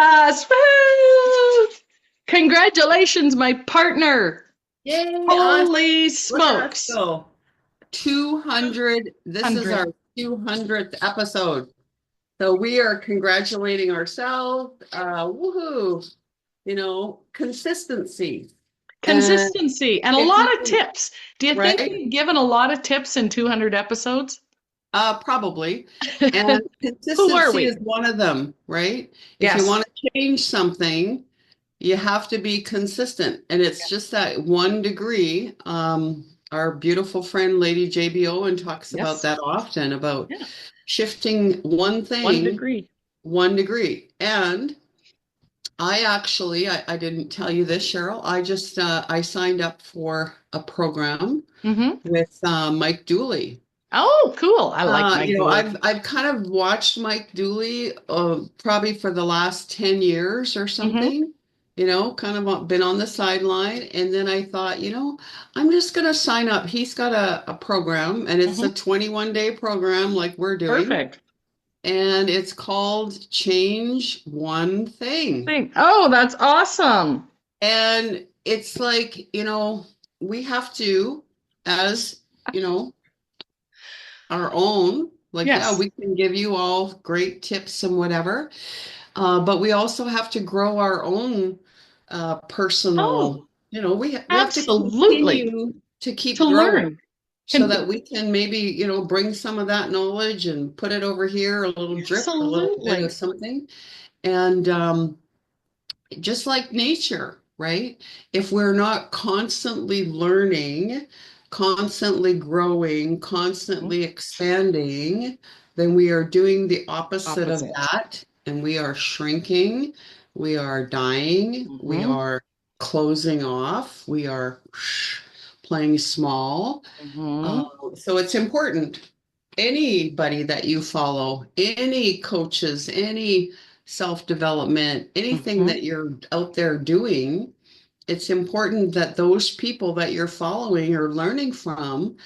Yes. Woo! Congratulations, my partner. Yay, us. Holy Look at us smokes. go. 200. This is 100. our 200th episode. So we are congratulating ourselves. Woohoo. Consistency. And Consistency and a if lot we of can, tips. Do you think right? we've given a lot of tips in 200 episodes? Probably. And Who are consistency is we? one of them, right? If you Yes. want to change something, you have to be consistent. And it's just that 1 degree. Our beautiful friend, Lady JB Owen, talks about Yes. that often about Yeah. shifting one One thing degree. 1 degree. And I didn't tell you this, Cheryl. I signed up for a program Mm-hmm. with Mike Dooley. Oh, cool. I like Mike Dooley. I've kind of watched Mike Dooley probably for the last 10 years or Mm-hmm. something, kind of been on the sideline. And then I thought, I'm just going to sign up. He's got a program, and it's Mm-hmm. a 21-day program like we're doing. Perfect. And it's called Change One Thing. Oh, that's awesome. And it's like, we have to, as, you know, our own. Like, yeah, Yes. we can give you all great tips and whatever, but we also have to grow our own Oh, personal, we have to absolutely. continue to To keep growing learn. so that we can maybe, bring some of that knowledge and put it over here, a little drip, a little bit of Absolutely. something. And just like nature, right? If we're not constantly learning, constantly growing, constantly expanding, then we are doing the opposite of Opposite. that. And we are shrinking, we are dying, we Mm-hmm. are closing off, we are playing small. Uh, Mm-hmm. so it's important. Anybody that you follow, any coaches, any self-development, anything Mm-hmm. that you're out there doing, it's important that those people that you're following or learning from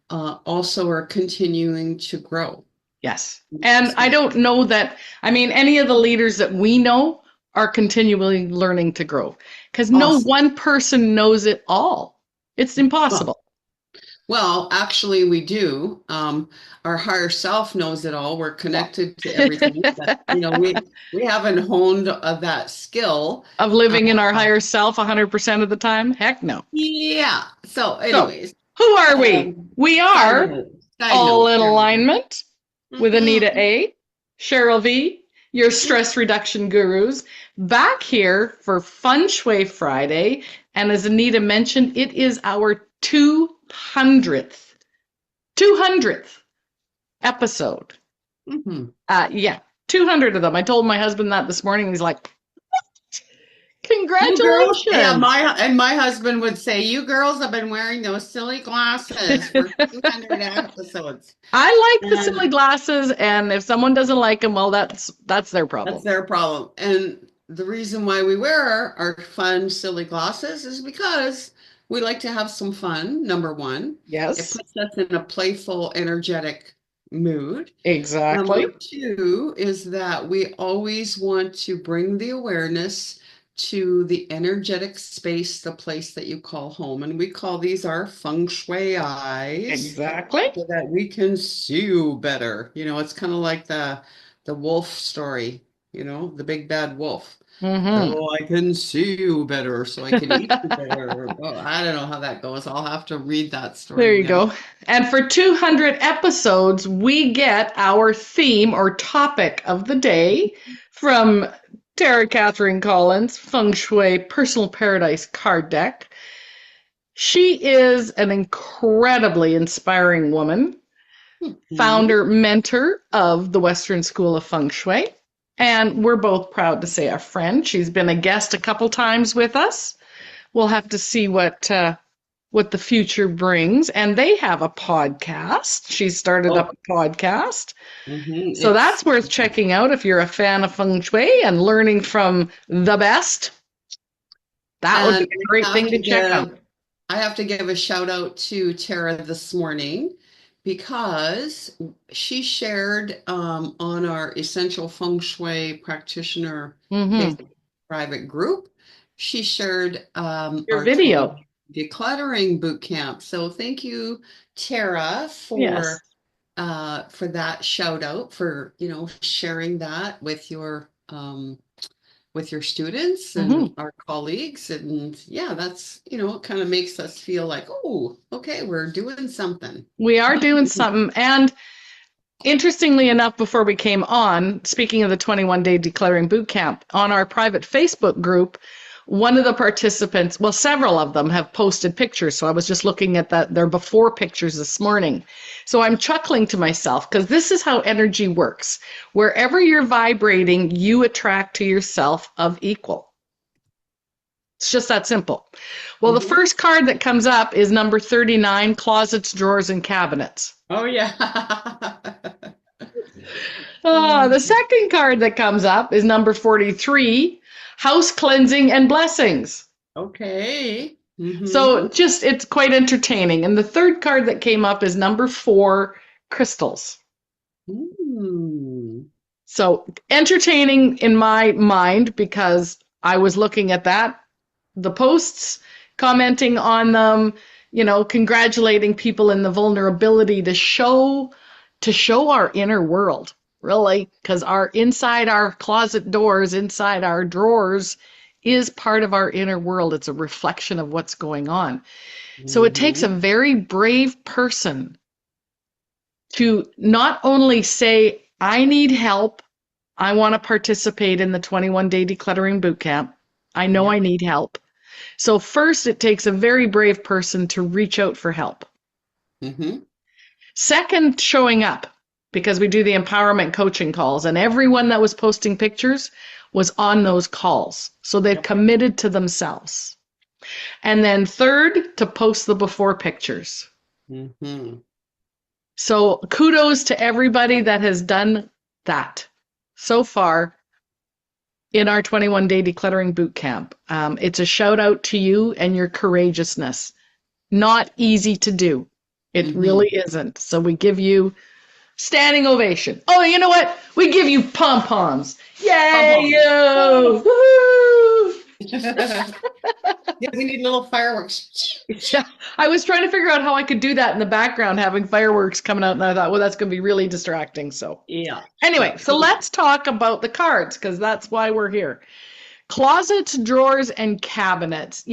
also are continuing to grow. Yes. And I don't know that, I mean, any of the leaders that we know are continually learning to grow because no Awesome. one person knows it all. It's Well, impossible. well, actually, we do. Our higher self knows it all. We're Well, connected to everything, but we haven't honed that skill. of Uh, living in our higher self 100% of the time? Heck no. yeah. So, So, anyways, who are we? We side are note. Side all note. in There we alignment go. with Mhm. Anita A, Cheryl V, your stress reduction gurus, back here for Fun Shui Friday. And as Anita mentioned, it is our 200th episode. Mhm. Yeah, 200 of them. I told my husband that this morning. He's like, You girls, yeah, congratulations. my husband would say, you girls have been wearing those silly glasses for 200 episodes. I like the silly And glasses, and if someone doesn't like them, well, that's their that's problem. their problem. And the reason why we wear our fun, silly glasses is because we like to have some fun, number one. It Yes, puts us in a playful, energetic mood. Number exactly. two is that we always want to bring the awareness to the energetic space, the place that you call home. And we call these our feng shui eyes Exactly. so that we can see you better. It's kind of like the wolf story, the big bad wolf. Hmm. So I can see you better, so I can eat you better. Well, I don't know how that goes. I'll have to read that There story you again. go. And for 200 episodes, we get our theme or topic of the day from Tarah Kathryn Collins, Feng Shui Personal Paradise card deck. She is an incredibly inspiring woman, Mhm. founder, mentor of the Western School of Feng Shui. And we're both proud to say a friend. She's been a guest a couple times with us. We'll have to see what the future brings. And they have a podcast. She started up Oh, a podcast. So it's that's worth checking out if you're a fan of feng shui and learning from the best. That would be and a great thing to check out. I have to give a shout out to Tara this morning because she shared on our Essential Feng Shui Practitioner Mm-hmm. Facebook private group, she shared Your our 20 video. Decluttering Bootcamp. So thank you, Tara, Yes. for that shout out, for sharing that with your students and Mm-hmm. our colleagues. And yeah, that's, it kind of makes us feel like, oh, okay, we're doing something. We are doing something. And interestingly enough, before we came on, speaking of the 21-day decluttering boot camp, on our private Facebook group, one of the participants, well, several of them have posted pictures. So I was just looking at their before pictures this morning. So I'm chuckling to myself because this is how energy works. Wherever you're vibrating, you attract to yourself of equal. It's just that simple. Well, the Mhm. first card that comes up is number 39, closets, drawers, and cabinets. Oh yeah. The second card that comes up is number 43, house cleansing and blessings. Okay. So Mm-hmm. just, it's quite entertaining. And the third card that came up is number 4, crystals. Mm. So entertaining in my mind because I was looking at the posts, commenting on them, congratulating people in the vulnerability to show our inner world, really, because our closet doors, inside our drawers is part of our inner world. It's a reflection of what's going on. So it takes a Mm-hmm. very brave person to not only say, I need help, I want to participate in the 21-day decluttering bootcamp. I know Yeah. I need help. So first, it takes a very brave person to reach out for help. Mm-hmm. Second, showing up because we do the empowerment coaching calls, and everyone that was posting pictures was on those calls. So they've Yep. committed to themselves. And then third, to post the before pictures. Mm-hmm. So kudos to everybody that has done that so far in our 21-day decluttering boot camp. It's a shout out to you and your courageousness. Not easy to do. It Mm-hmm. really isn't. So we give you standing ovation. Oh, you know what? We give you pom poms. Come Yay, on. yo! Woo! Woo! Yeah, we need little fireworks. Yeah, I was trying to figure out how I could do that in the background, having fireworks coming out, and I thought, well, that's going to be really distracting. So, Yeah. anyway, Yeah. so let's talk about the cards because that's why we're here. Closets, drawers, and cabinets.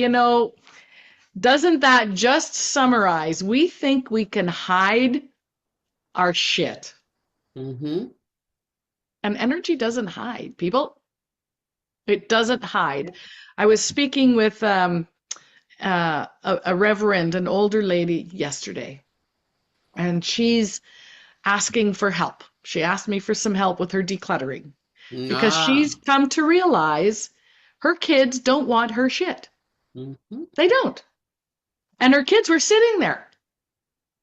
Doesn't that just summarize? We think we can hide our shit. Mm-hmm. And energy doesn't hide, people. It doesn't hide. I was speaking with a reverend, an older lady yesterday, and she's asking for help. She asked me for some help with her decluttering because Ah. she's come to realize her kids don't want her shit. Mm-hmm. They don't. And her kids were sitting there.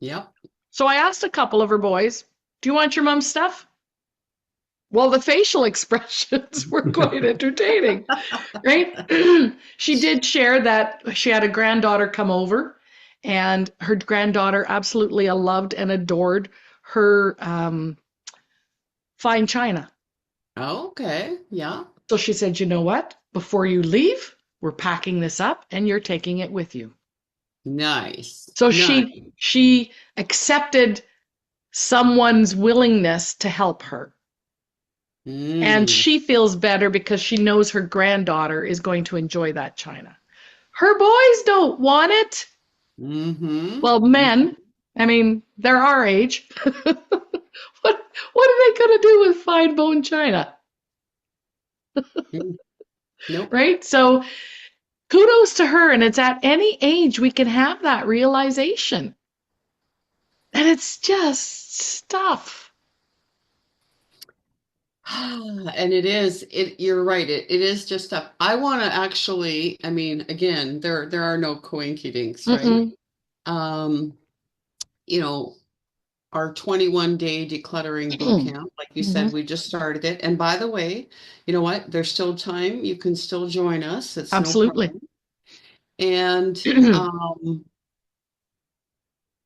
Yep. So I asked a couple of her boys, do you want your mom's stuff? Well, the facial expressions were quite entertaining, right? She did share that she had a granddaughter come over, and her granddaughter absolutely loved and adored her fine china. Okay. Yeah. So she said, you know what? Before you leave, we're packing this up and you're taking it with you. Nice. So Nice. she accepted someone's willingness to help her. And Mm. she feels better because she knows her granddaughter is going to enjoy that china. Her boys don't want it. Mm-hmm. Well, men, I mean, they're our age. What are they going to do with fine bone china? Mm. Nope. Right? So kudos to her. And it's at any age we can have that realization. And it's just stuff. And you're right. It is just up. I want to actually, I mean, again, there are no coincidings, right? Mm-mm. Um, you know, our 21-day decluttering boot camp, like you Mm-hmm. said, we just started it. And by the way, you know what? There's still time. You can still join us. It's no Absolutely. problem. And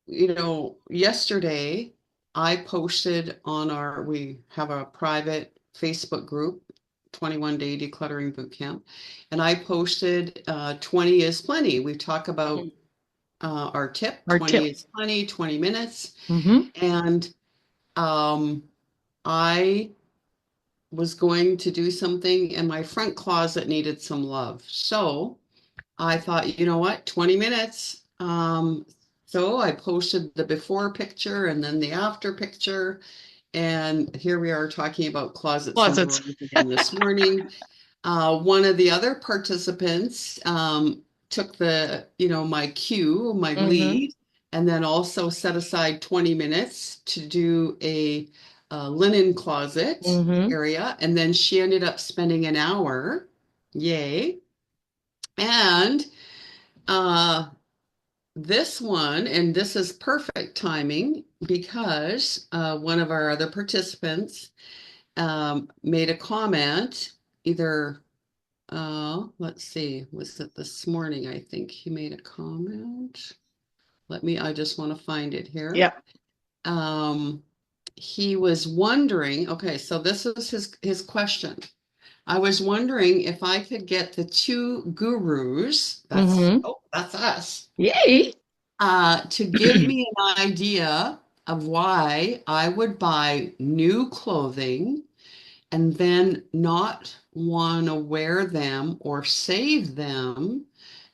yesterday I posted on we have a private Facebook group, 21 Day Decluttering Bootcamp, and I posted 20 is plenty. We talk about our tip, Our 20 tip. is plenty, 20 minutes. Mm-hmm. And um, I was going to do something and my front closet needed some love. So I thought, you know what, 20 minutes. So I posted the before picture and then the after picture. And here we are talking about closets and Closets. drawers again this morning. One of the other participants took my cue, my Mm-hmm. lead, and then also set aside 20 minutes to do linen closet Mm-hmm. area. And then she ended up spending an hour. Yay. And uh, this one, and this is perfect timing because one of our other participants made a comment either, let's see, was it this morning? I think he made a comment. I just want to find it here. Yeah. Um, he was wondering, okay, so this is his question. I was wondering if I could get the two gurus, Mm-hmm. that's us, Yay. to give me an idea of why I would buy new clothing and then not want to wear them or save them,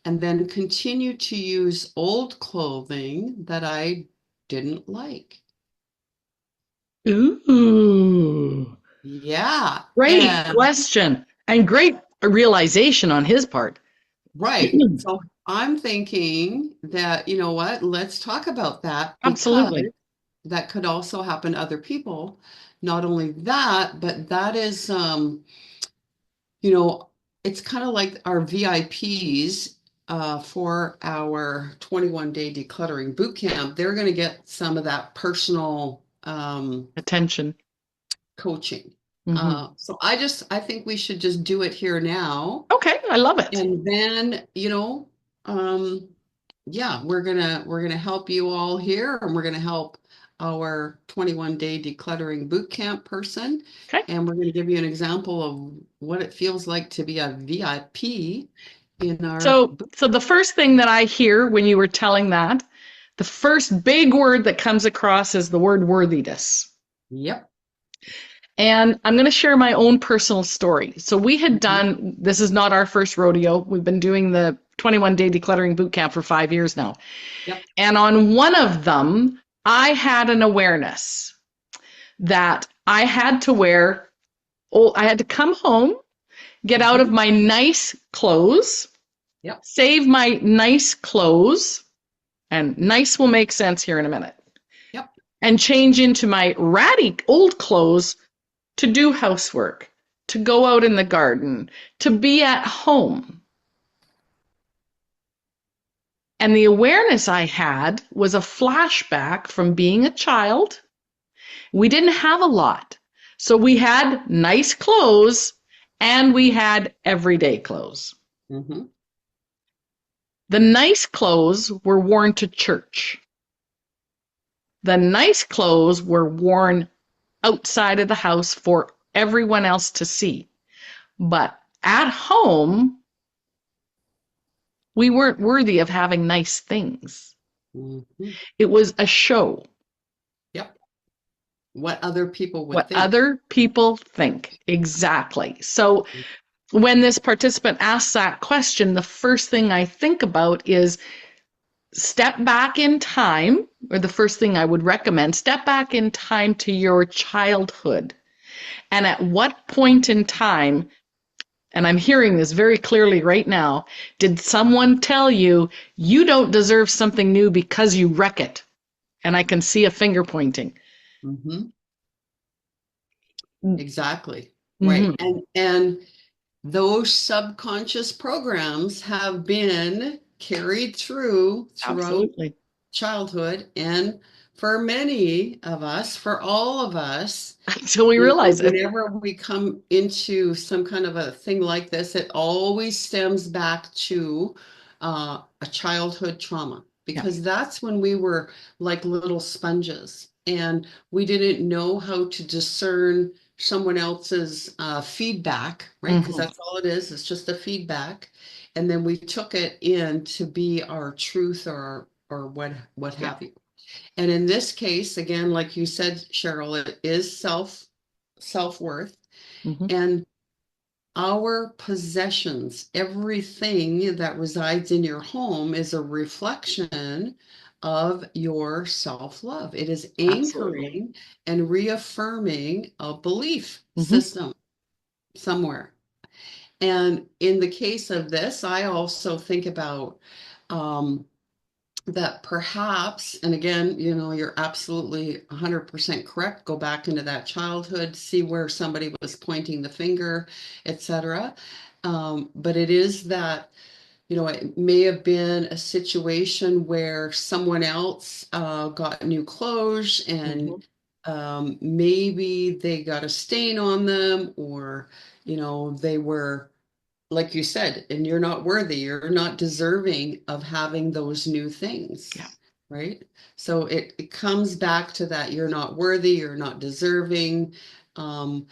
and then continue to use old clothing that I didn't like. Ooh. Yeah. Great And question and great realization on his part. right. So I'm thinking that, you know what, let's talk about that because Absolutely. that could also happen to other people. Not only that, but that is, you know, it's kind of like our VIPs for our 21 day decluttering boot camp. They're going to get some of that personal Attention. coaching. Mm-hmm. I think we should just do it here now. Okay, I love it. And then, um, yeah, we're gonna help you all here, and we're gonna help our 21 day decluttering boot camp person, Okay. and we're gonna give you an example of what it feels like to be a VIP in our So the first thing that I hear when you were telling that, the first big word that comes across is the word worthiness. Yep. And I'm going to share my own personal story. So we had Mhm. done, this is not our first rodeo. We've been doing the 21 day decluttering boot camp for 5 years now. Yep. And on one of them, I had an awareness that I had to wear, oh, I had to come home, get out of Mhm. my nice clothes, Yep. save my nice clothes, and nice will make sense here in a minute, Yep. and change into my ratty old clothes to do housework, to go out in the garden, to be at home. And the awareness I had was a flashback from being a child. We didn't have a lot. So we had nice clothes and we had everyday clothes. Mhm. The nice clothes were worn to church. The nice clothes were worn outside of the house for everyone else to see. But at home, we weren't worthy of having nice things. Mhm. It was a show, Yep. What other people would what think. other people think. Exactly. So when this participant asks that question, the first thing I think about is step back in time, or the first thing I would recommend, step back in time to your childhood. And at what point in time, and I'm hearing this very clearly right now, did someone tell you you don't deserve something new because you wreck it? And I can see a finger pointing. Mhm. Exactly. Right. Mm-hmm. And those subconscious programs have been carried throughout Absolutely. childhood, and for many of us, for all of us, Until we realize it. whenever we come into some kind of a thing like this, it always stems back to a childhood trauma. Yeah. because that's when we were like little sponges and we didn't know how to discern someone else's feedback, right? Because Hmm. that's all it is. It's just a feedback. And then we took it in to be our truth or what Yeah. have you. And in this case, again, like you said, Cheryl, it is self-worth. Hmm. And our possessions, everything that resides in your home is a reflection of your self-love. It is Absolutely. anchoring and reaffirming a belief Hmm. system somewhere. And in the case of this, I also think about um, that perhaps, and again, you're absolutely 100% correct. Go back into that childhood, see where somebody was pointing the finger, etc. But it is that, it may have been a situation where someone else got new clothes and Hmm. maybe they got a stain on them, or, they were like you said, and you're not worthy, you're not deserving of having those new Yeah. things, right? So it comes back to that you're not worthy, you're not deserving. Um,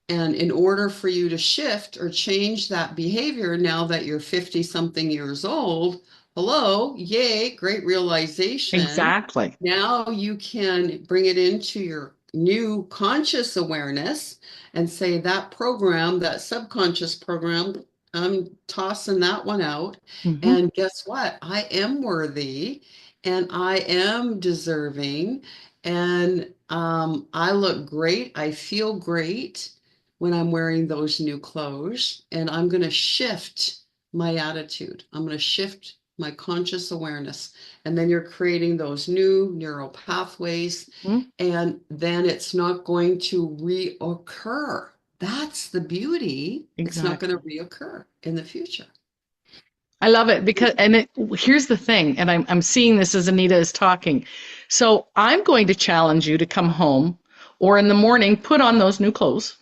and in order for you to shift or change that behavior now that you're 50 something years old, hello, yay, great realization. Exactly. Now you can bring it into your new conscious awareness and say that program, that subconscious program, I'm tossing that one out. Hmm. And guess what? I am worthy and I am deserving. And I look great. I feel great when I'm wearing those new clothes, and I'm going to shift my attitude. I'm going to shift my conscious awareness. And then you're creating those new neural pathways, and then it's not going to reoccur. That's the beauty. It's not going to Exactly. reoccur in the future. I love it because, here's the thing, and I'm seeing this as Anita is talking. So I'm going to challenge you to come home or in the morning, put on those new clothes.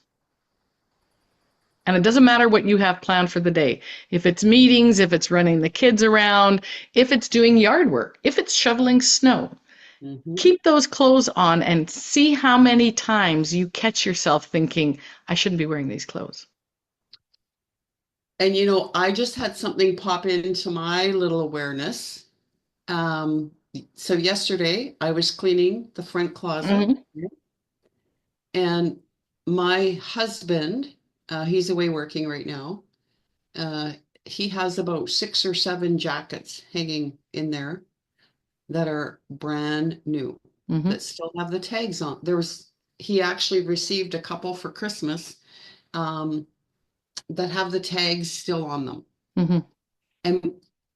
And it doesn't matter what you have planned for the day. If it's meetings, if it's running the kids around, if it's doing yard work, if it's shoveling snow, Mhm. keep those clothes on and see how many times you catch yourself thinking, I shouldn't be wearing these clothes. And I just had something pop into my little awareness. Um, so yesterday I was cleaning the front closet. Hmm. And my husband, he's away working right now. Uh, he has about 6 or 7 jackets hanging in there that are brand new, Hmm. that still have the tags on. He actually received a couple for Christmas um, that have the tags still on them. Hmm. And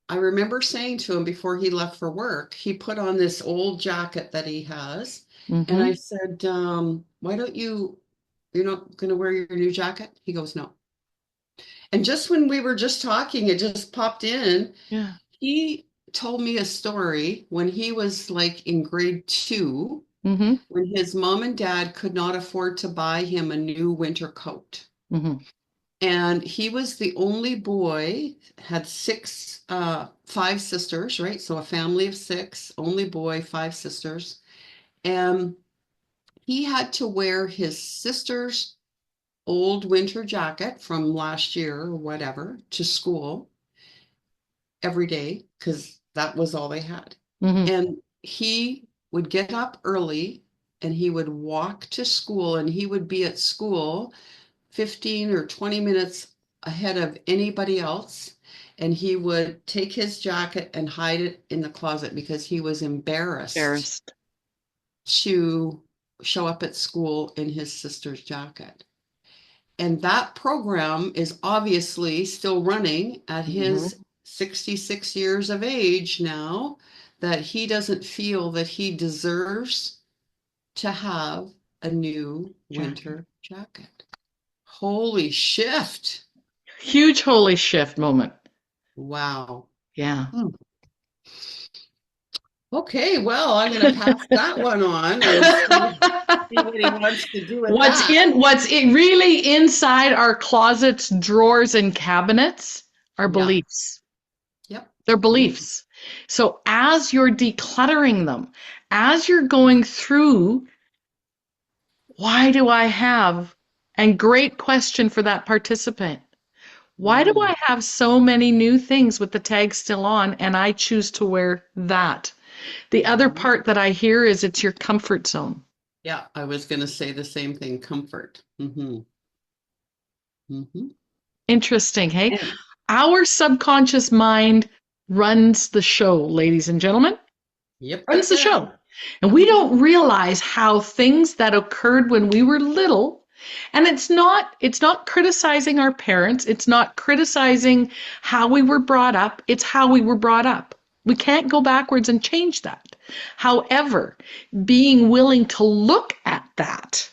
I remember saying to him before he left for work, he put on this old jacket that he has. And I Hmm. said, why don't you're not going to wear your new jacket? He goes, no. And just when we were just talking, it just popped in. Yeah. He told me a story when he was like in grade 2, Hmm. when his mom and dad could not afford to buy him a new winter coat. Hmm. And he was the only boy, had 5 sisters, right? So a family of 6, only boy, 5 sisters. And he had to wear his sister's old winter jacket from last year or whatever to school every day because that was all they had. Hmm. And he would get up early and he would walk to school and he would be at school 15 or 20 minutes ahead of anybody else. And he would take his jacket and hide it in the closet because he was embarrassed Embarrassed. to show up at school in his sister's jacket. And that program is obviously still running at Hmm. his 66 years of age now, that he doesn't feel that he deserves to have a new Jacket. winter jacket. Holy shift. Huge holy shift moment. Wow. Yeah. Hmm. Okay, well, I'm going to pass that one on and see what he wants to do with that. What's really inside our closets, drawers, and cabinets are Yeah. beliefs. Yep. They're beliefs. So as you're decluttering them, as you're going through, why do I have, and great question for that participant, why do Mm, I have so many new things with the tag still on and I choose to wear that? The other mhm. part that I hear is it's your comfort zone. Yeah, I was going to say the same thing, comfort. Hmm. Interesting, hey? And Our subconscious mind runs the show, ladies and gentlemen. yep. Runs the show. And we don't realize how things that occurred when we were little, and it's not criticizing our parents, it's not criticizing how we were brought up, it's how we were brought up. We can't go backwards and change that. However, being willing to look at that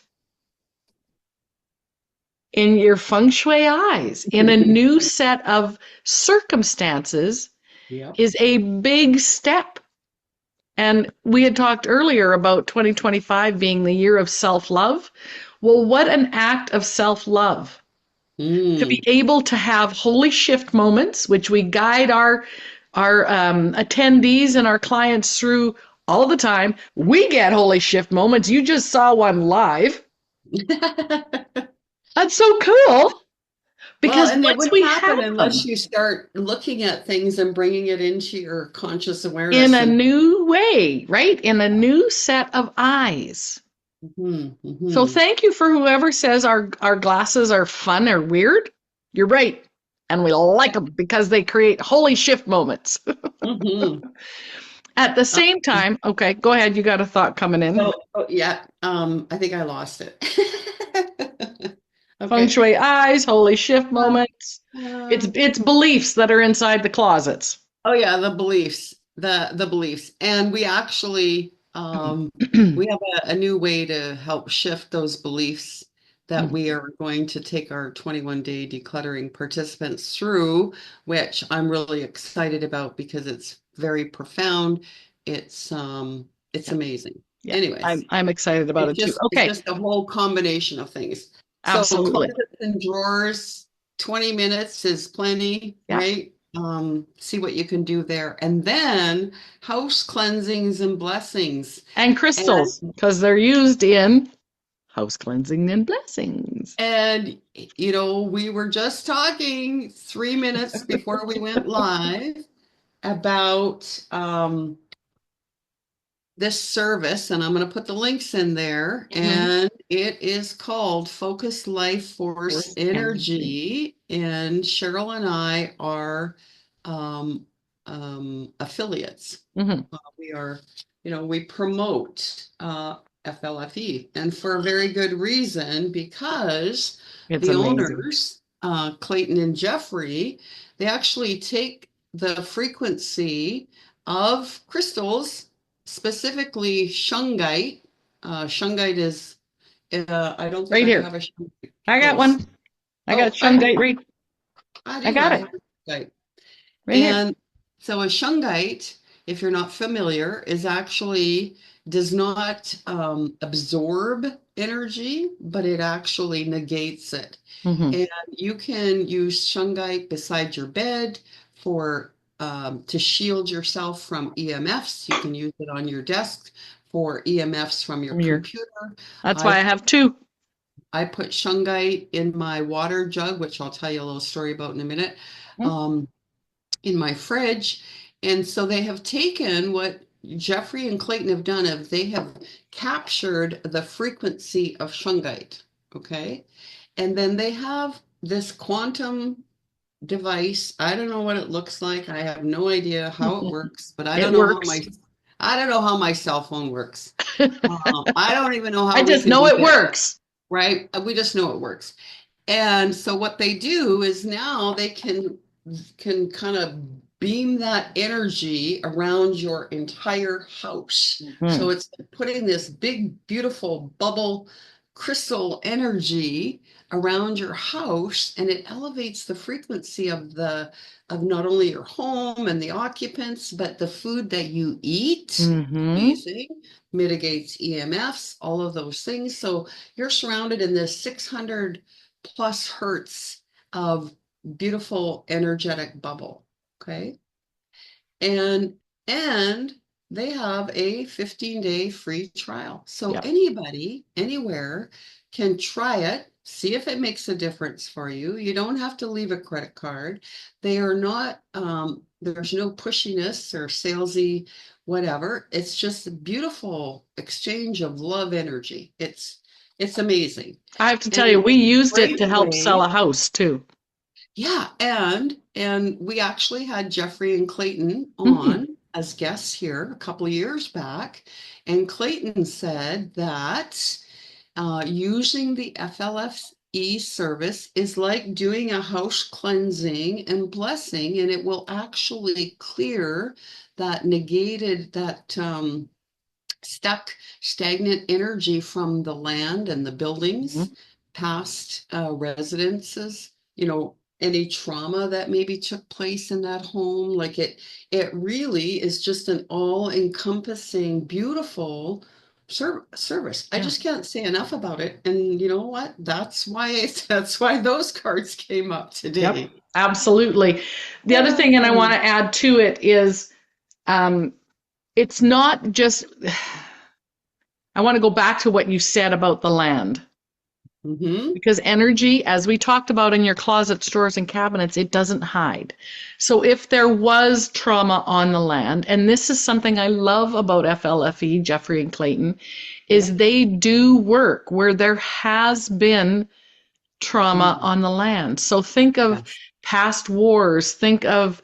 in your feng shui eyes, in a new set of circumstances, Yep. is a big step. And we had talked earlier about 2025 being the year of self love. Well, what an act of self love to be Mm. able to have holy shift moments, which we guide our attendees and our clients through all the time. We get holy shift moments. You just saw one live. That's so cool Well, because and it once wouldn't we happen have unless them you start looking at things and bringing it into your conscious in awareness a and new way, right? In a new set of eyes. mhm, So mhm, thank you for whoever says our glasses are fun or weird. You're right. And we like them because they create holy shift moments. mhm. At the same time, okay, go ahead. You got a thought coming in. Oh, yeah, I think I lost it. Feng Okay. Shui eyes, holy shift Uh, moments. It's uh, it's beliefs that are inside the closets. oh yeah, the beliefs, the beliefs. And we actually we have a new way to help shift those beliefs that we are going to take our 21-day decluttering participants through, which I'm really excited about because it's very profound. It's Yeah, amazing. yeah. I'm Anyways, I'm excited about it too. it's Okay, just a whole combination of things. So absolutely. closets and drawers, 20 minutes is plenty, Yeah. right? See what you can do there. And then house cleansings and blessings. And And crystals, because they're used in house cleansing and blessings. and we were just talking 3 minutes before we went live about this service, and I'm going to put the links in there, Mm-hmm. and it is called Focus Life Force Force energy. Energy, and Cheryl and I are um, affiliates. Mm-hmm. We are, we promote FLFE, and for a very good reason, because It's the amazing. owners, Clayton and Jeffrey, they actually take the frequency of crystals, specifically shungite. Shungite is, I don't think Right I here. have a shungite I got close. one. I got Oh, I shungite right. I do. got I it have a shungite. right here. And so a shungite, if you're not familiar, is actually does not absorb energy, but it actually negates it. Mm-hmm. And you can use shungite beside your bed for to shield yourself from EMFs. You can use it on your desk for EMFs from your From here. computer. That's I why I have two. I put shungite in my water jug, which I'll tell you a little story about in a minute. Um, in my fridge. And so they have taken what Jeffrey and Clayton have done, of they have captured the frequency of shungite. Okay. And then they have this quantum device. I don't know what it looks like. I have no idea how it works, but It works. I don't know how my cell phone works. I don't even know I how we just can know do it this, works. right? We just know it works. And so what they do is now they can kind of beam that energy around your entire house. Mm-hmm. So it's putting this big, beautiful bubble crystal energy around your house, and it elevates the frequency of not only your home and the occupants, but the food that you eat. Mm-hmm. Amazing. Mitigates EMFs, all of those things. So you're surrounded in this 600 plus hertz of beautiful energetic bubble. Okay. And and they have a 15-day free trial. So Yep. anybody, anywhere can try it, see if it makes a difference for you. You don't have to leave a credit card. They are not, there's no pushiness or salesy, whatever. It's just a beautiful exchange of love energy. It's amazing. I have to And tell you, it's we a used it great to help sell way. a house too. Yeah, and we actually had Jeffrey and Clayton Hmm. on as guests here a couple of years back, and Clayton said that using the FLFE service is like doing a house cleansing and blessing, and it will actually clear that negated that stuck stagnant energy from the land and the buildings, past residences, any trauma that maybe took place in that home. Like it really is just an all-encompassing, beautiful service. I Yeah. just can't say enough about it. And you know what? That's why those cards came up Yep. today. Absolutely. The other thing, and I want Um, to add to it, is um, it's not just, I want to go back to what you said about the land. mhm. Because energy, as we talked about in your closets, drawers, and cabinets, it doesn't hide. So if there was trauma on the land, and this is something I love about FLFE, Jeffrey and Clayton, Yeah. is they do work where there has been trauma Mm, on the land. So think of yes. past wars, think of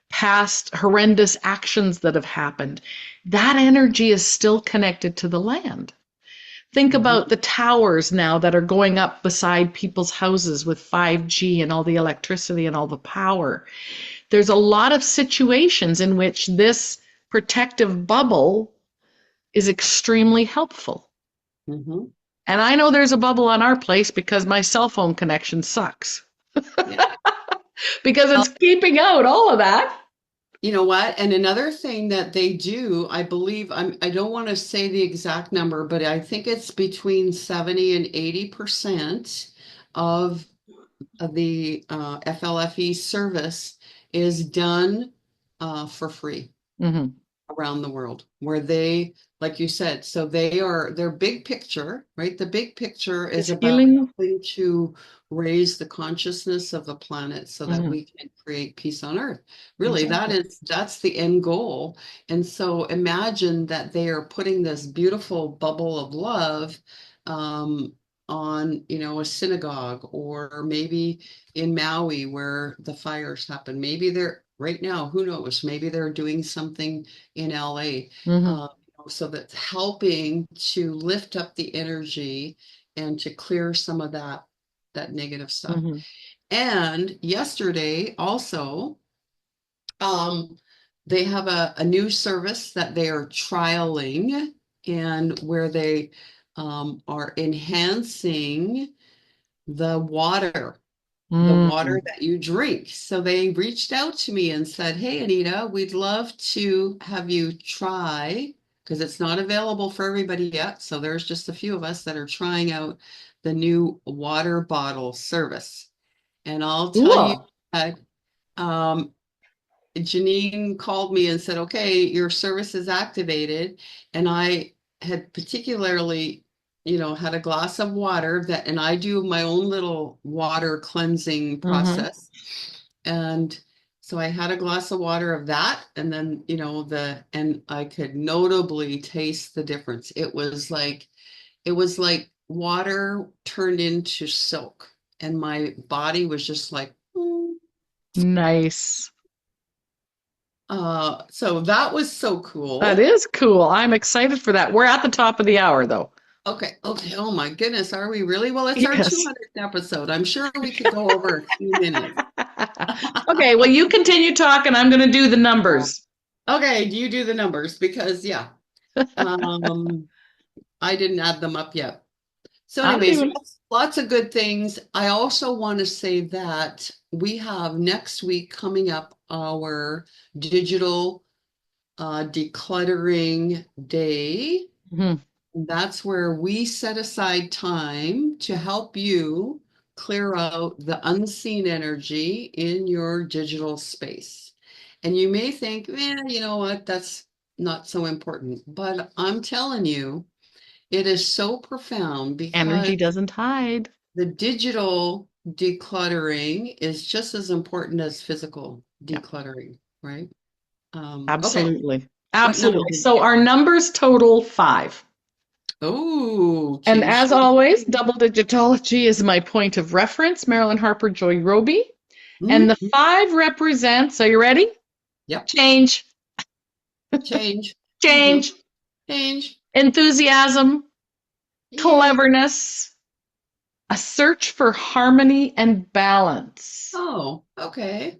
past horrendous actions that have happened. That energy is still connected to the land. Think about Mhm. the towers now that are going up beside people's houses with 5G and all the electricity and all the power. There's a lot of situations in which this protective bubble is extremely helpful. Mhm. And I know there's a bubble on our place because my cell phone connection sucks Yeah. because it's keeping out all of that. You know what? And another thing that they do, I believe, I don't want to say the exact number, but I think it's between 70 and 80% of, the FLFE service is done for free Hmm. around the world, where they, like you said, so they are their big picture, right? The big picture is Is about healing. helping to raise the consciousness of the planet so that Hmm. we can create peace on earth. Really, Exactly. that's the end goal. And so imagine that they are putting this beautiful bubble of love um, on, a synagogue, or maybe in Maui where the fires happen. Maybe they're right now, who knows? Maybe they're doing something in LA. Hmm. Uh, so that's helping to lift up the energy and to clear some of that negative stuff. Hmm. And yesterday also, um, they have a new service that they are trialing, and where they are enhancing the water Mm. that you drink. So they reached out to me and said, "Hey, Anita, we'd love to have you try, because it's not available for everybody yet. So there's just a few of us that are trying out the new water bottle service." And I'll tell you Cool. that um, Janine called me and said, "Okay, your service is activated." And I had particularly, had a glass of water and I do my own little water cleansing Hmm. process. And so I had a glass of water of that, and then, and I could notably taste the difference. It was like water turned into silk, and my body was just like, "Mm." Nice. So that was so That cool. is cool. I'm excited for that. We're at the top of the hour, though. Okay, okay. Oh my goodness, are we really? Well, it's our Yes. 200th episode. I'm sure we could go over a few minutes. Okay, well, you continue talking. I'm going to do the numbers. Okay, do you do the numbers? Because yeah, um, I didn't add them up yet. So, I'm anyways, doing. lots of good things. I also want to say that we have next week coming up our digital decluttering day. Mhm. That's where we set aside time to help you clear out the unseen energy in your digital space. And you may think, you know what, that's not so important. But I'm telling you, it is so profound because Energy doesn't hide. the digital decluttering is just as important as physical Yeah, decluttering, right? Okay, absolutely. what number Absolutely. did you So get? our numbers total 5. Oh, And change. as always, double digitology is my point of reference, Marilyn Harper Joy Roby. And the Mhm. 5 represents, are you ready? Yep, Change, change. change, Change. enthusiasm, Yay. cleverness, a search for harmony and balance, Oh, okay.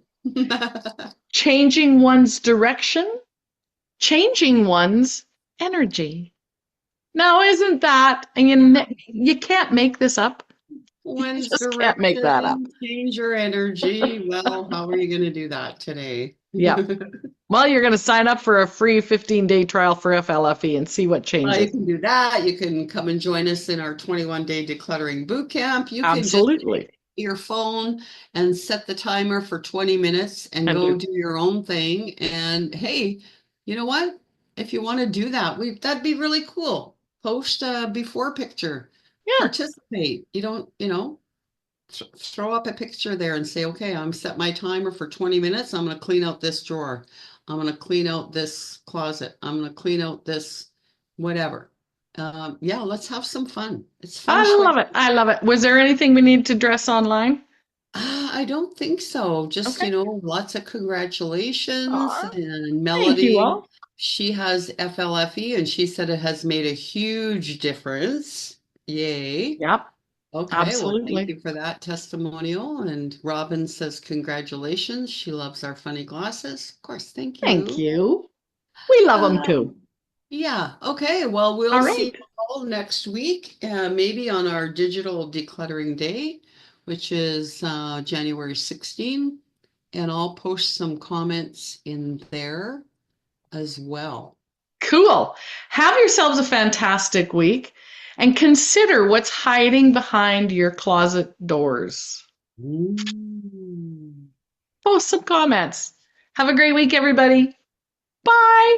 changing one's direction, changing one's energy. Now, isn't that, you can't make this up. You One's just can't make that up. direction, change your energy. Well, how are you going to do that today? Yeah. Well, you're going to sign up for a free 15-day trial for FLFE and see what You changes. can do that. You can come and join us in our 21-day decluttering boot camp. You can just Absolutely. your phone and set the timer for 20 minutes and And go do. do your own thing. And hey, you know what? If you want to do that, that'd be really cool. Post a before picture. Yeah. Participate. You don't, throw up a picture there and say, okay, I'm set my timer for 20 minutes. I'm going to clean out this drawer. I'm going to clean out this closet. I'm going to clean out this whatever. Yeah, let's have some fun. It's feng I shui. love it. I love it. Was there anything we need to dress online? I don't think so. Just, Okay. lots of congratulations Aw, and thank you Melody. all. She has FLFE and she said it has made a huge difference. Yay. Yep. Okay, well, thank Absolutely. you for that testimonial. And Robin says, congratulations. She loves our funny glasses. Of course, thank Thank you. you. We love them too. Um, yeah, okay. Well, we'll All see right. you all next week, maybe on our digital decluttering day, which is January 16th. And I'll post some comments in there as well. Cool. Have yourselves a fantastic week and consider what's hiding behind your closet doors. Mm. Post some comments. Have a great week, everybody. Bye.